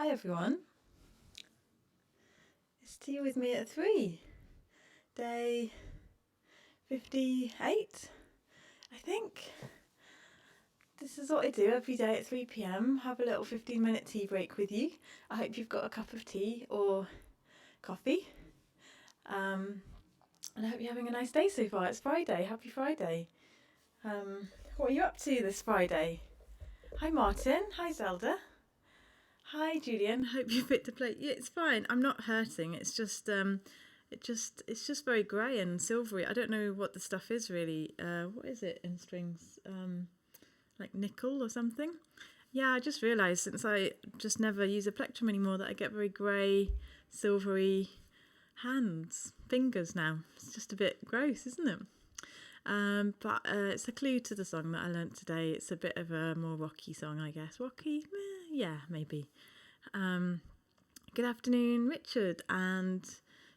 Hi everyone, it's tea with me at 3, day 58, I think. This is what I do every day at 3 p.m, have a little 15-minute tea break with you. I hope you've got a cup of tea or coffee. And I hope you're having a nice day so far. It's Friday, happy Friday. What are you up to this Friday? Hi Martin, hi Zelda. Hi Julian, hope you're fit to play. Yeah, it's fine. I'm not hurting. It's just it's just very grey and silvery. I don't know what the stuff is really. What is it in strings? Like nickel or something. Yeah, I just realised since I just never use a plectrum anymore that I get very grey, silvery fingers now. It's just a bit gross, isn't it? But it's a clue to the song that I learnt today. It's a bit of a more rocky song, I guess. Rocky? Yeah, maybe. Good afternoon, Richard and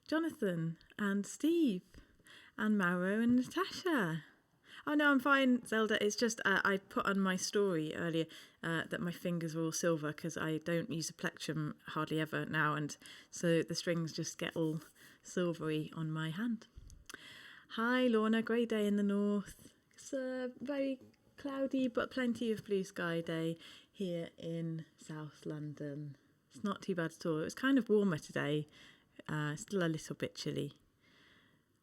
Jonathan and Steve and Mauro and Natasha. Oh no, I'm fine, Zelda. It's just I put on my story earlier that my fingers are all silver because I don't use a plectrum hardly ever now, and so the strings just get all silvery on my hand. Hi Lorna, grey day in the north. It's a very cloudy but plenty of blue sky day here in South London. It's not too bad at all. It was kind of warmer today, still a little bit chilly.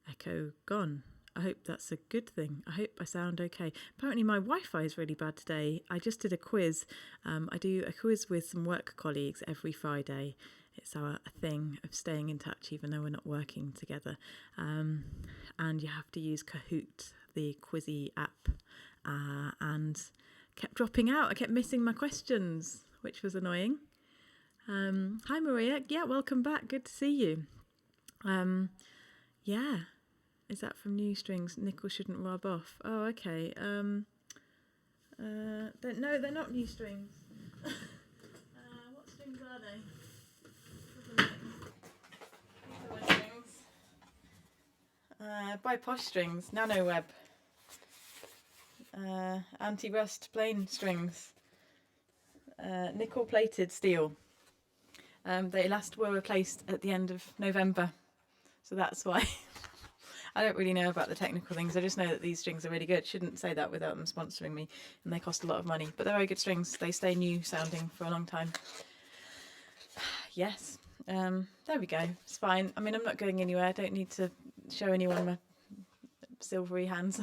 Echo gone. I hope that's a good thing. I hope I sound okay. Apparently my Wi-Fi is really bad today. I just did a quiz. I do a quiz with some work colleagues every Friday. It's our thing of staying in touch even though we're not working together. And you have to use Kahoot, the quizzy app. And kept dropping out. I kept missing my questions, which was annoying. Hi Maria. Yeah, welcome back. Good to see you. Yeah. Is that from New Strings? Nickel shouldn't rub off. Oh, okay. No, they're not New Strings. What strings are they? These are my strings. By Posh Strings, Nano Web. Anti-rust plain strings. Nickel plated steel. They last were replaced at the end of November, so that's why. I don't really know about the technical things. I just know that these strings are really good. Shouldn't say that without them sponsoring me, and they cost a lot of money, but they're very good strings. They stay new sounding for a long time. Yes, there we go. It's fine. I mean, I'm not going anywhere. I don't need to show anyone my silvery hands.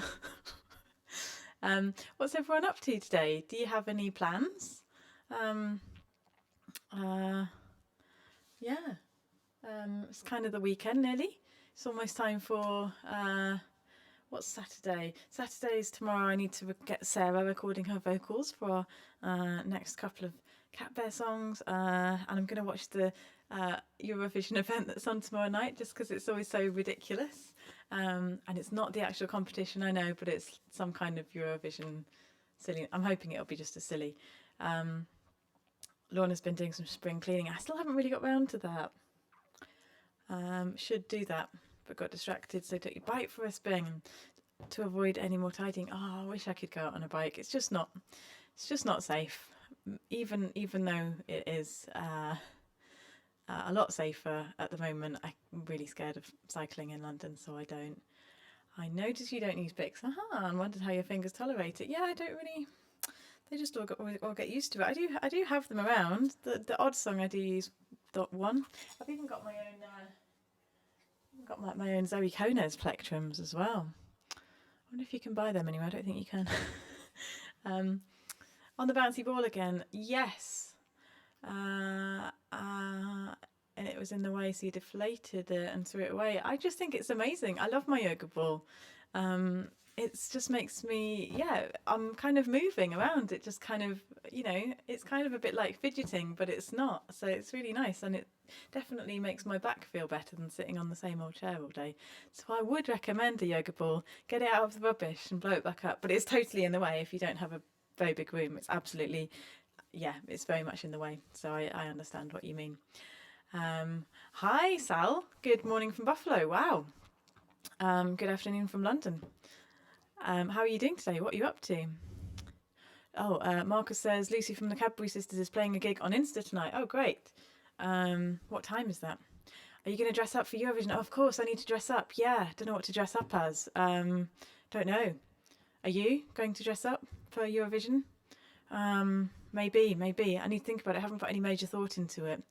What's everyone up to today? Do you have any plans? Yeah, it's kind of the weekend nearly. It's almost time for what's Saturday? Saturday's tomorrow. I need to get Sarah recording her vocals for our next couple of Cat Bear songs, and I'm going to watch the Eurovision event that's on tomorrow night just because it's always so ridiculous. And it's not the actual competition, I know, but it's some kind of Eurovision silly. I'm hoping it'll be just as silly. Lorna's been doing some spring cleaning. I still haven't really got round to that. Should do that, but got distracted. So took your bike for a spin to avoid any more tidying. Oh, I wish I could go out on a bike. It's just not safe. Even though it is a lot safer at the moment, I'm really scared of cycling in London, so I don't. I noticed you don't use Bix. And wondered how your fingers tolerate it. Yeah, I don't really. They just all get used to it. I do have them around. The odd song I do use .1. I've even got my own Zoe Kones plectrums as well. I wonder if you can buy them anywhere. I don't think you can. On the bouncy ball again. Yes. And it was in the way, so you deflated it and threw it away. I just think it's amazing. I love my yoga ball. It just makes me, I'm kind of moving around. It just kind of, it's kind of a bit like fidgeting, but it's not. So it's really nice, and it definitely makes my back feel better than sitting on the same old chair all day. So I would recommend a yoga ball. Get it out of the rubbish and blow it back up. But it's totally in the way if you don't have a very big room. It's absolutely, it's very much in the way. So I understand what you mean. Hi, Sal. Good morning from Buffalo. Wow. Good afternoon from London. How are you doing today? What are you up to? Marcus says Lucy from the Cadbury Sisters is playing a gig on Insta tonight. Oh, great. What time is that? Are you going to dress up for Eurovision? Oh, of course, I need to dress up. Yeah, don't know what to dress up as. Don't know. Are you going to dress up for Eurovision? Maybe. I need to think about it. I haven't put any major thought into it.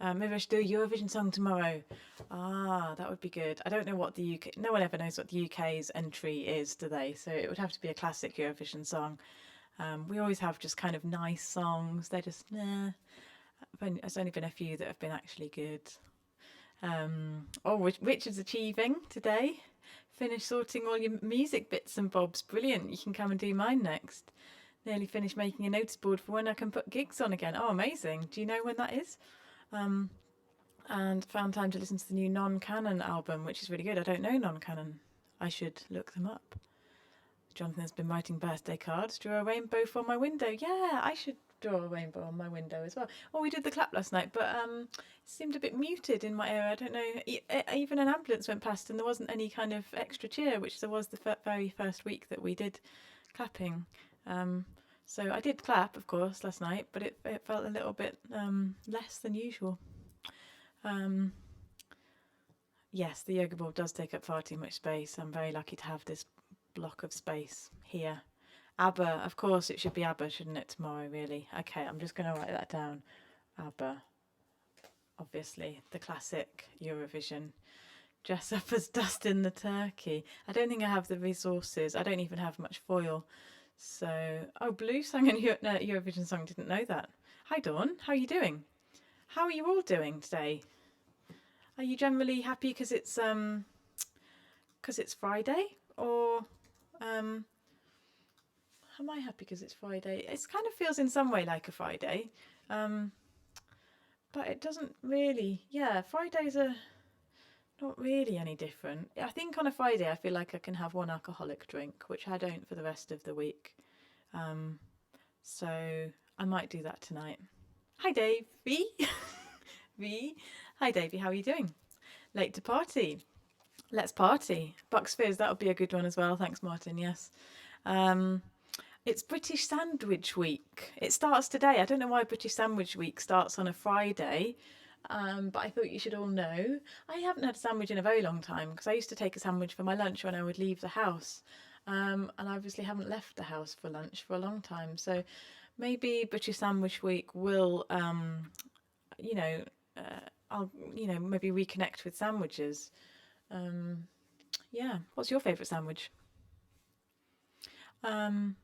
Maybe I should do a Eurovision song tomorrow. That would be good. I don't know what the UK... No one ever knows what the UK's entry is, do they? So it would have to be a classic Eurovision song. We always have just kind of nice songs. They're just, nah. There's only been a few that have been actually good. Richard's achieving today. Finished sorting all your music bits and bobs. Brilliant. You can come and do mine next. Nearly finished making a notice board for when I can put gigs on again. Oh, amazing. Do you know when that is? And found time to listen to the new Non-Canon album, which is really good. I don't know Non-Canon. I should look them up. Jonathan's been writing birthday cards. Draw a rainbow for my window. Yeah, I should draw a rainbow on my window as well. Well, we did the clap last night, but it seemed a bit muted in my area. I don't know. Even an ambulance went past and there wasn't any kind of extra cheer, which there was the very first week that we did clapping. So I did clap, of course, last night, but it felt a little bit less than usual. Yes, the yoga board does take up far too much space. I'm very lucky to have this block of space here. ABBA, of course it should be ABBA, shouldn't it, tomorrow, really? Okay, I'm just going to write that down. ABBA, obviously, the classic Eurovision. Dress up as Dustin the Turkey. I don't think I have the resources. I don't even have much foil. So, Blue sang a Eurovision song, didn't know that. Hi Dawn, how are you doing? How are you all doing today? Are you generally happy because it's Friday? Or am I happy because it's Friday? It kind of feels in some way like a Friday. But it doesn't really. Yeah, Fridays are not really any different. I think on a Friday I feel like I can have one alcoholic drink, which I don't for the rest of the week. So I might do that tonight. Hi Davey. V. Hi Davey, how are you doing? Late to party. Let's party. Bucks Fizz, that would be a good one as well. Thanks Martin, yes. It's British Sandwich Week. It starts today. I don't know why British Sandwich Week starts on a Friday. But I thought you should all know. I haven't had a sandwich in a very long time because I used to take a sandwich for my lunch when I would leave the house. And I obviously haven't left the house for lunch for a long time. So maybe British Sandwich Week will, I'll, maybe reconnect with sandwiches. Yeah. What's your favourite sandwich? Love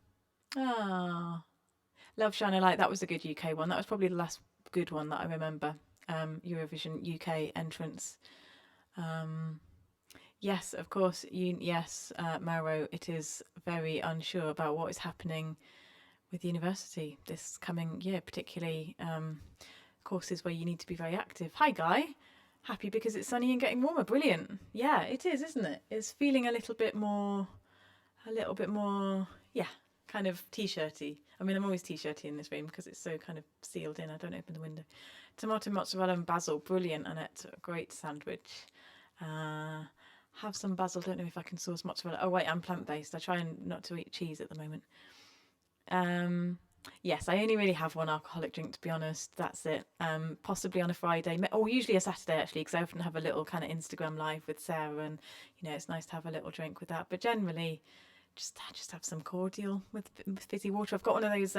Shine a Light. That was a good UK one. That was probably the last good one that I remember. Eurovision UK entrance. Yes, of course. Mauro, it is very unsure about what is happening with university this coming year, particularly courses where you need to be very active. Hi, Guy. Happy because it's sunny and getting warmer. Brilliant. Yeah, it is, isn't it? It's feeling a little bit more, yeah, kind of t-shirty. I mean, I'm always t-shirty in this room because it's so kind of sealed in. I don't open the window. Tomato, mozzarella and basil. Brilliant, Annette. Great sandwich. Have some basil. Don't know if I can source mozzarella. Oh, wait, I'm plant-based. I try not to eat cheese at the moment. Yes, I only really have one alcoholic drink, to be honest. That's it. Possibly on a Friday, or usually a Saturday, actually, because I often have a little kind of Instagram live with Sarah, and it's nice to have a little drink with that. But generally, just have some cordial with fizzy water. I've got one of those.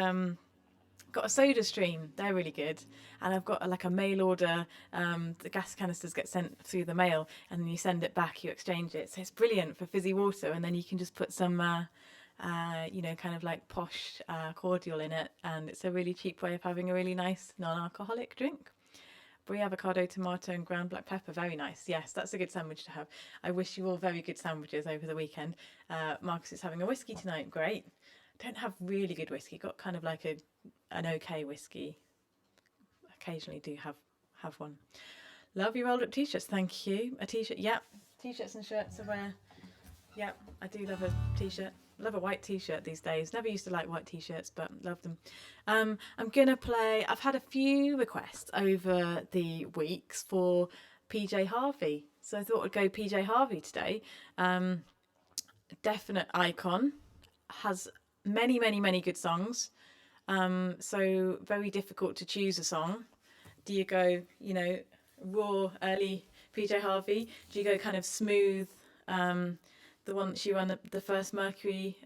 Got a Soda Stream. They're really good, and I've got a mail order. The gas canisters get sent through the mail, and then you send it back. You exchange it, so it's brilliant for fizzy water, and then you can just put some. Kind of like posh cordial in it, and it's a really cheap way of having a really nice non-alcoholic drink. Brie, avocado, tomato and ground black pepper, very nice. Yes, that's a good sandwich to have. I wish you all very good sandwiches over the weekend. Marcus is having a whiskey tonight. Great. Don't have really good whiskey, got kind of like an okay whiskey. Occasionally do have one. Love your rolled up t-shirts, thank you. A t-shirt, yeah, t-shirts and shirts are where, yeah, I do love a t-shirt. Love a white t-shirt these days. Never used to like white t-shirts, but love them. I'm gonna play. I've had a few requests over the weeks for PJ Harvey, so I thought I'd go PJ Harvey today. Definite icon, has many good songs. So very difficult to choose a song. Do you go, raw early PJ Harvey? Do you go kind of smooth, the one that she won the first Mercury,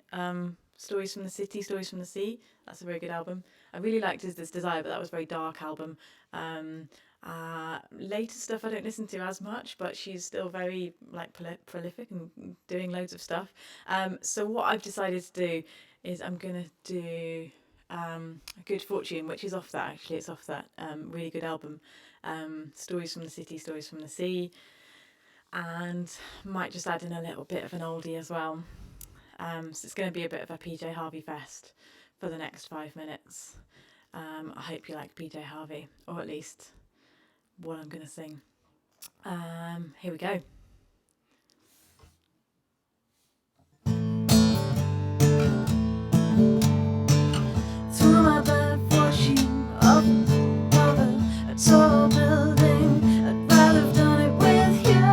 Stories from the City, Stories from the Sea? That's a very good album. I really liked Is This Desire, but that was a very dark album. Later stuff I don't listen to as much, but she's still very prolific and doing loads of stuff. So what I've decided to do is I'm gonna do A Good Fortune, which is off that actually. It's off that really good album, Stories from the City, Stories from the Sea, and might just add in a little bit of an oldie as well. So it's going to be a bit of a PJ Harvey fest for the next 5 minutes. I hope you like PJ Harvey, or at least what I'm going to sing. Here we go. Through my bad fortune, up over a tall building, I'd rather have done it with you.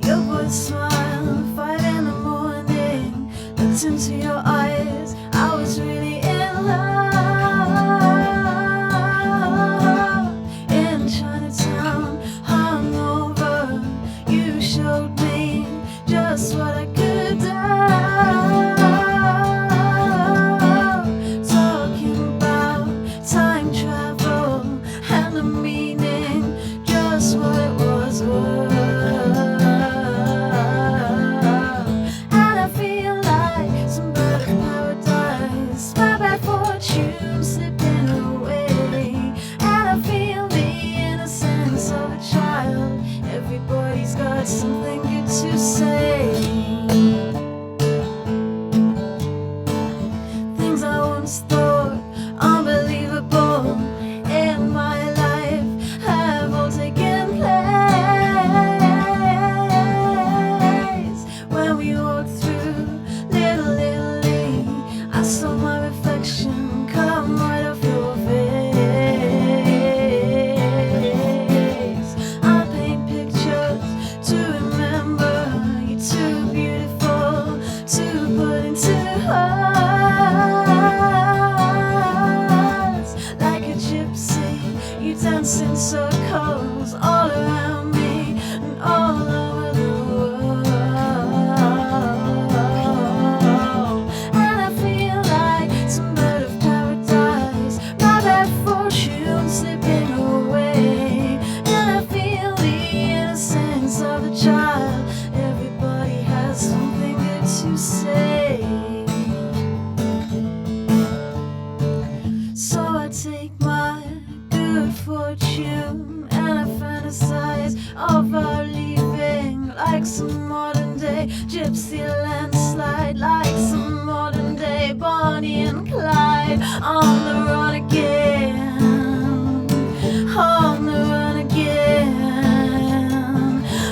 Your boy smile, 5 in the morning, looked into your eyes, I was really in love. In Chinatown, hungover, you showed me just what I could do. Talking about time travel and the meaning, just what it was worth. And I feel like some bird of paradise, my bad fortune slipping away. And I feel the innocence of a child, everybody's got something good to say. Things I once thought unbelievable in my life have all taken place. When we walked through Little Italy, I saw my reflection come right off your face. I paint pictures to remember, you're too beautiful to put into words. Like a gypsy, you dance in circles all around me and all over the world. And I feel like some bird of paradise, my bad fortune slipping away. And I feel the innocence of a child, everybody has something good to say. So I take my good fortune and I fantasize of our leaving, like some modern day gypsy landslide, like some modern day Bonnie and Clyde, on the run again, on the run again,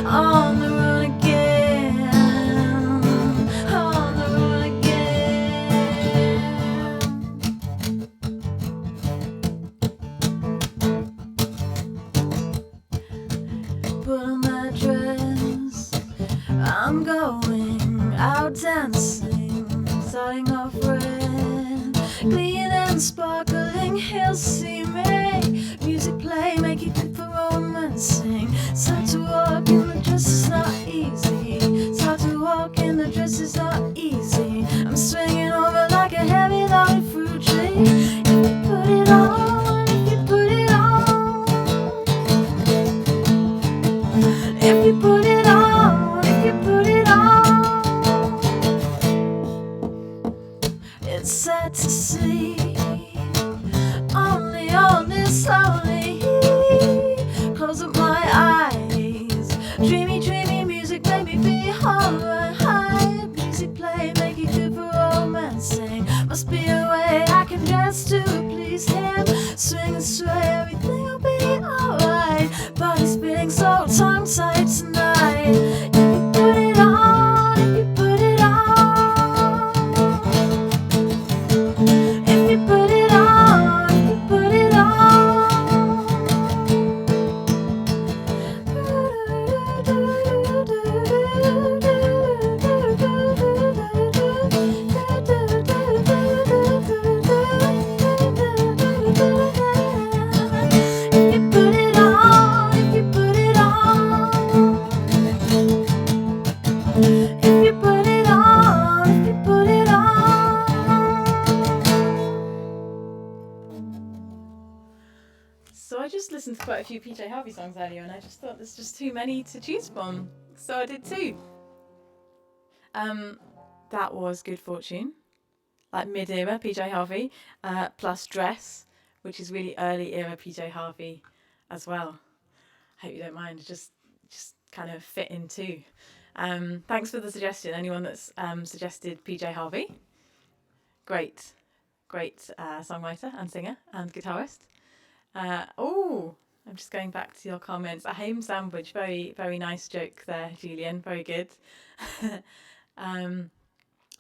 on the run again, on the run again. Put on my dress, I'm going out dancing, starting off red, clean and sparkling, he'll see me. Music play, make it good for romancing. It's hard to walk in the dress, it's not easy. It's hard to walk in the dress, it's not easy. I'm swinging over like a heavy loaded fruit tree. If you put it on, if you put it on, if you put it on, if you put it on, it's sad to see. Only slowly, close up my eyes. Dreamy, dreamy music, make me feel alright. Music play, make it good for romancing. Must be a way I can dance to please him. Swing and sway, everything will be alright. Body spinning, so tongue tied tonight. If you put it on, if you put it on, if you put it on, if you put it on. quite a few PJ Harvey songs earlier, and I just thought there's just too many to choose from, so I did too. That was Good Fortune, like mid-era PJ Harvey, plus Dress, which is really early era PJ Harvey as well. I hope you don't mind. Just kind of fit in too. Thanks for the suggestion. Anyone that's suggested PJ Harvey, great songwriter and singer and guitarist. I'm just going back to your comments. A ham sandwich, very very nice joke there, Julian. Very good.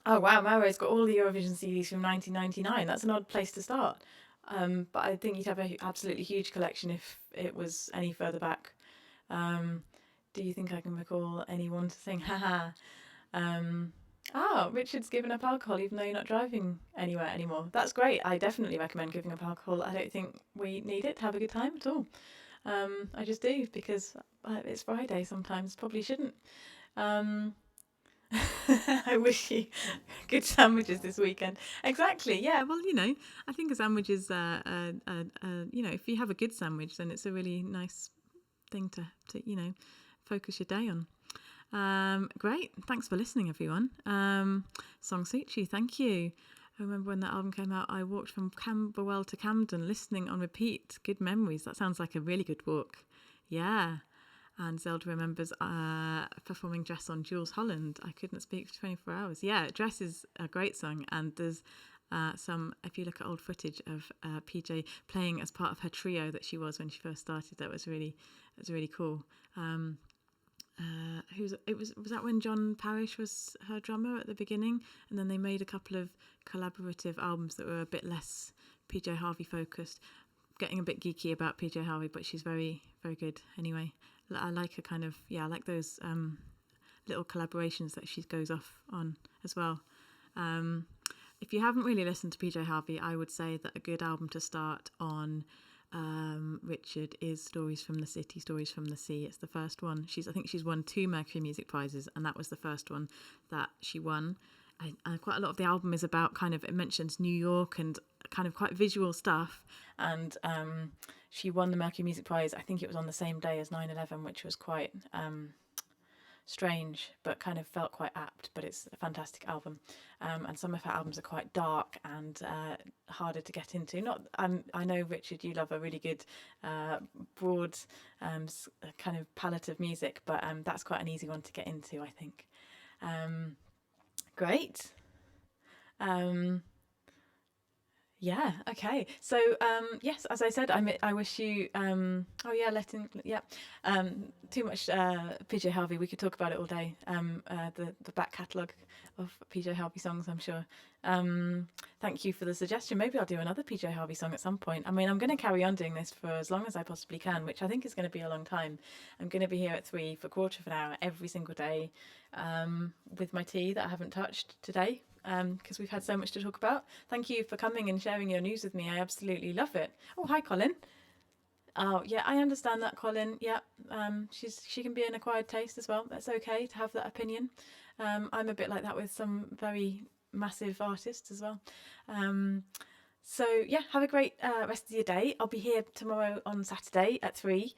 Oh wow, Mauro's got all the Eurovision CDs from 1999. That's an odd place to start. But I think you'd have an absolutely huge collection if it was any further back. Do you think I can recall anyone to sing? Haha. Richard's given up alcohol even though you're not driving anywhere anymore. That's great. I definitely recommend giving up alcohol. I don't think we need it to have a good time at all. I just do because it's Friday sometimes. Probably shouldn't. I wish you good sandwiches this weekend. Exactly. Yeah. Well, I think a sandwich is, if you have a good sandwich, then it's a really nice thing to focus your day on. Great. Thanks for listening, everyone. Song suits you. Thank you. I remember when that album came out, I walked from Camberwell to Camden listening on repeat. Good memories. That sounds like a really good walk. Yeah. And Zelda remembers performing Dress on Jules Holland. I couldn't speak for 24 hours. Yeah, Dress is a great song. And there's if you look at old footage of PJ playing as part of her trio that she was when she first started, that was really cool. Was that when John Parrish was her drummer at the beginning? And then they made a couple of collaborative albums that were a bit less PJ Harvey focused. Getting a bit geeky about PJ Harvey, but she's very, very good anyway. I like her kind of, I like those little collaborations that she goes off on as well. If you haven't really listened to PJ Harvey, I would say that a good album to start on, Richard, is Stories from the City, Stories from the Sea. It's the first one. I think she's won 2 Mercury Music Prizes, and that was the first one that she won. And quite a lot of the album is about it mentions New York and kind of quite visual stuff. And she won the Mercury Music Prize, I think it was on the same day as 9/11, which was quite strange, but kind of felt quite apt. But it's a fantastic album. And some of her albums are quite dark and harder to get into. I know, Richard, you love a really good broad kind of palette of music, but that's quite an easy one to get into, I think. Great. Okay. So yes, as I said, I wish you too much PJ Harvey. We could talk about it all day. The back catalogue of PJ Harvey songs, I'm sure. Thank you for the suggestion. Maybe I'll do another PJ Harvey song at some point. I mean, I'm going to carry on doing this for as long as I possibly can, which I think is going to be a long time. I'm going to be here at 3 for a quarter of an hour every single day, with my tea that I haven't touched today, because we've had so much to talk about. Thank you for coming and sharing your news with me. I absolutely love it. Oh, hi, Colin. Oh, yeah, I understand that, Colin. Yeah, she can be an acquired taste as well. That's okay to have that opinion. I'm a bit like that with some very massive artists as well. So yeah, have a great rest of your day. I'll be here tomorrow on Saturday at 3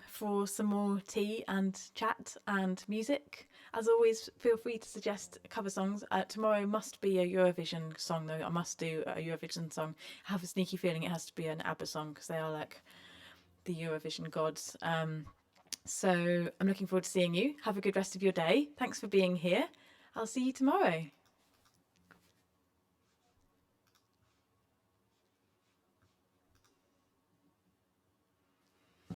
for some more tea and chat and music. As always, feel free to suggest cover songs. Tomorrow must be a Eurovision song, though. I must do a Eurovision song. I have a sneaky feeling it has to be an ABBA song because they are like the Eurovision gods. So I'm looking forward to seeing you. Have a good rest of your day. Thanks for being here. I'll see you tomorrow.